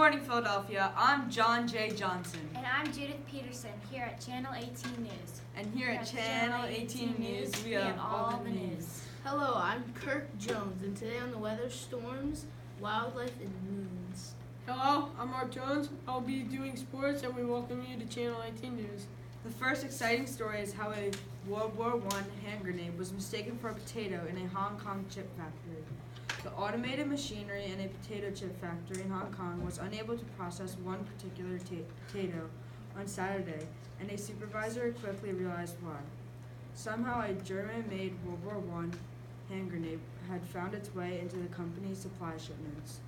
morning, Philadelphia. I'm John J. Johnson. And I'm Judith Peterson here at Channel 18 News. And here at Channel 18 News, we have all the news. Hello, I'm Kirk Jones, and today on the weather, storms, wildlife, and moons. Hello, I'm Mark Jones. I'll be doing sports, and we welcome you to Channel 18 News. The first exciting story is how a World War I hand grenade was mistaken for a potato in a Hong Kong chip factory. The automated machinery in a potato chip factory in Hong Kong was unable to process one particular potato on Saturday, and a supervisor quickly realized why. Somehow a German-made World War I hand grenade had found its way into the company's supply shipments.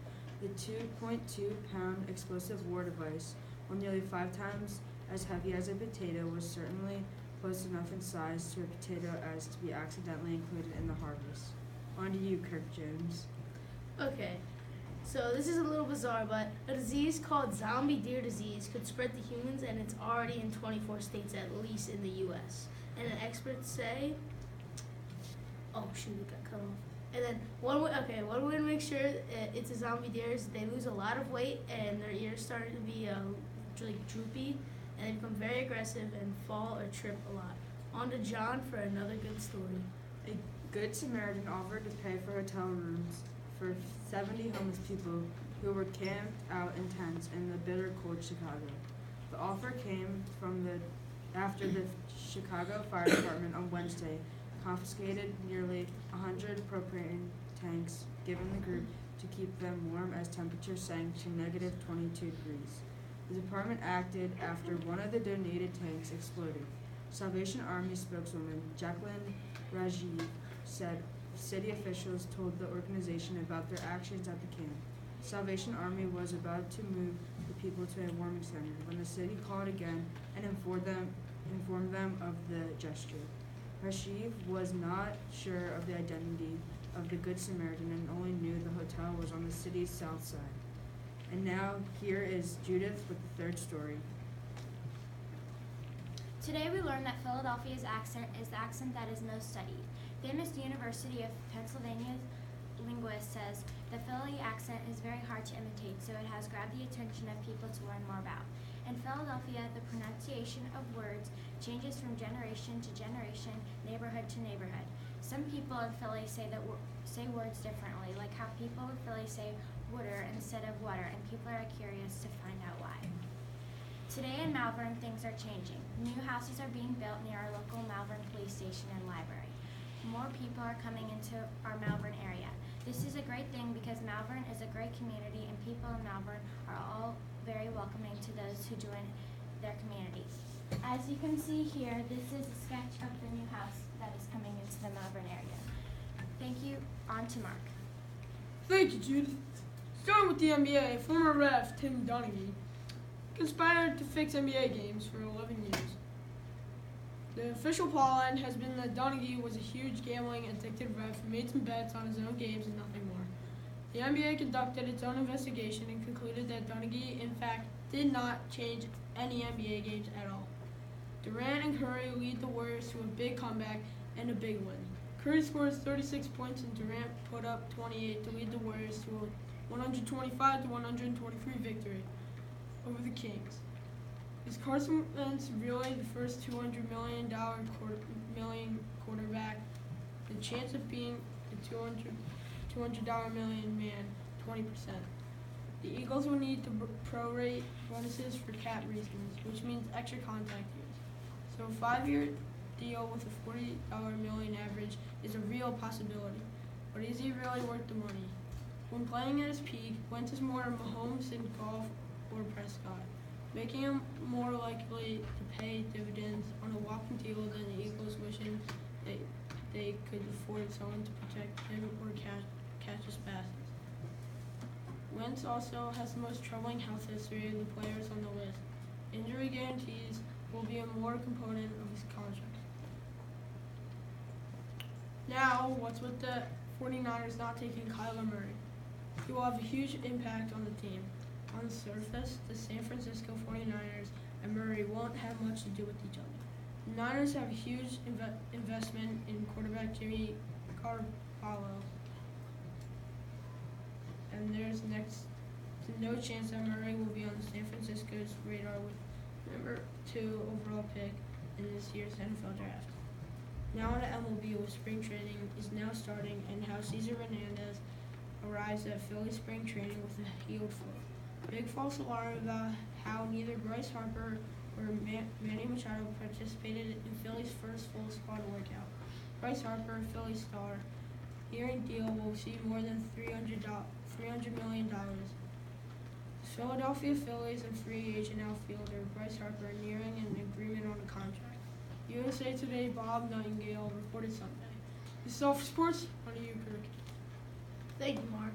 The 2.2-pound explosive war device, while nearly 5 times as heavy as a potato, was certainly close enough in size to a potato as to be accidentally included in the harvest. On to you, Kirk Jones. Okay, so this is a little bizarre, but a disease called zombie deer disease could spread to humans, and it's already in 24 states, at least in the U.S. And then experts say, oh shoot, it got cut off. And then one way to make sure it's a zombie deer is they lose a lot of weight and their ears start to be like droopy, and they become very aggressive and fall or trip a lot. On to John for another good story. A Good Samaritan offered to pay for hotel rooms for 70 homeless people who were camped out in tents in the bitter cold Chicago. The offer came after the Chicago Fire Department on Wednesday confiscated nearly 100 propane tanks given the group to keep them warm as temperatures sank to negative 22 degrees. The department acted after one of the donated tanks exploded. Salvation Army spokeswoman Jacqueline Rajiv said city officials told the organization about their actions at the camp. Salvation Army was about to move the people to a warming center when the city called again and informed them of the gesture. Rajiv was not sure of the identity of the Good Samaritan and only knew the hotel was on the city's south side. And now here is Judith with the third story. Today we learned that Philadelphia's accent is the accent that is most studied. Famous University of Pennsylvania linguist says the Philly accent is very hard to imitate, so it has grabbed the attention of people to learn more about. In Philadelphia, the pronunciation of words changes from generation to generation, neighborhood to neighborhood. Some people in Philly say words differently, like how people in Philly say water instead of water, and people are curious to find out why. Today in Malvern, things are changing. New houses are being built near our local Malvern police station and library. More people are coming into our Malvern area. This is a great thing because Malvern is a great community and people in Malvern are all very welcoming to those who join their community. As you can see here, this is a sketch of the new house that is coming into the Malvern area. Thank you. On to Mark. Thank you, Judith. Starting with the NBA, former ref Tim Donaghy conspired to fix NBA games for 11 years. The official plotline has been that Donaghy was a huge gambling addicted ref who made some bets on his own games and nothing more. The NBA conducted its own investigation and concluded that Donaghy, in fact, did not change any NBA games at all. Durant and Curry lead the Warriors to a big comeback and a big win. Curry scores 36 points and Durant put up 28 to lead the Warriors to a 125-123 victory over the Kings. Is Carson Wentz really the first $200 million quarterback? The chance of being the $200 million man, 20%. The Eagles will need to prorate bonuses for cap reasons, which means extra contact years. So a 5-year deal with a $40 million average is a real possibility. But is he really worth the money? When playing at his peak, Wentz is more Mahomes than Goff or Prescott, making him more likely to pay dividends on a walking deal than the Eagles wishing they could afford someone to protect him or catch his passes. Wentz also has the most troubling health history of the players on the list. Injury guarantees will be a more component of his contract. Now, what's with the 49ers not taking Kyler Murray? He will have a huge impact on the team. On the surface, the San Francisco 49ers and Murray won't have much to do with each other. The Niners have a huge investment in quarterback Jimmy Garoppolo, and there's next no chance that Murray will be on the San Francisco's radar with number 2 overall pick in this year's NFL draft. Now on to MLB, with spring training is now starting, and how Cesar Hernandez arrives at Philly spring training with a healed foot. Big false alarm about how neither Bryce Harper or Manny Machado participated in Philly's first full squad workout. Bryce Harper, Philly star, hearing deal will see more than $300 million. Philadelphia Phillies and free agent outfielder Bryce Harper are nearing an agreement on a contract. USA Today Bob Nightingale reported Sunday. This is all for sports. On to you, Kirk. Thank you, Mark.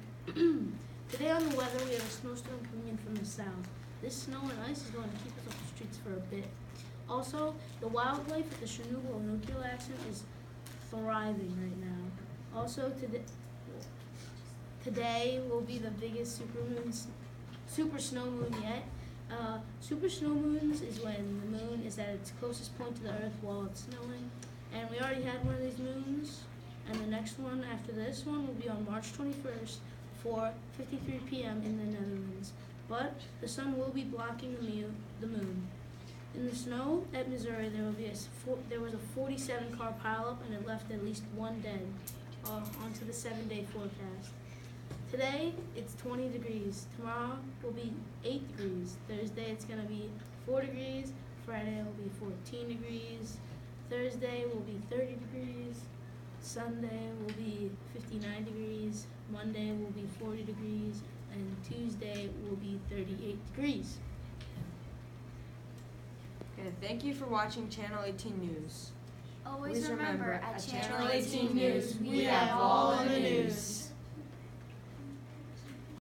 Today on the weather, we have a snowstorm coming in from the south. This snow and ice is going to keep us off the streets for a bit. Also, the wildlife at the Chenouga accent is thriving right now. Also, today will be the biggest super snow moon yet. Super snow moons is when the moon is at its closest point to the earth while it's snowing. And we already had one of these moons. And the next one after this one will be on March 21st, 4:53 p.m. in the Netherlands. But the sun will be blocking the moon. In the snow at Missouri, there was a 47-car pileup, and it left at least one dead. Onto the 7-day forecast. Today it's 20 degrees. Tomorrow will be 8 degrees. Thursday it's gonna be 4 degrees. Friday will be 14 degrees. Thursday will be 30 degrees. Sunday will be 59 degrees. Monday will be 40 degrees. And Tuesday will be 38 degrees. Okay, thank you for watching Channel 18 News. Always remember, at Channel 18 News, we have all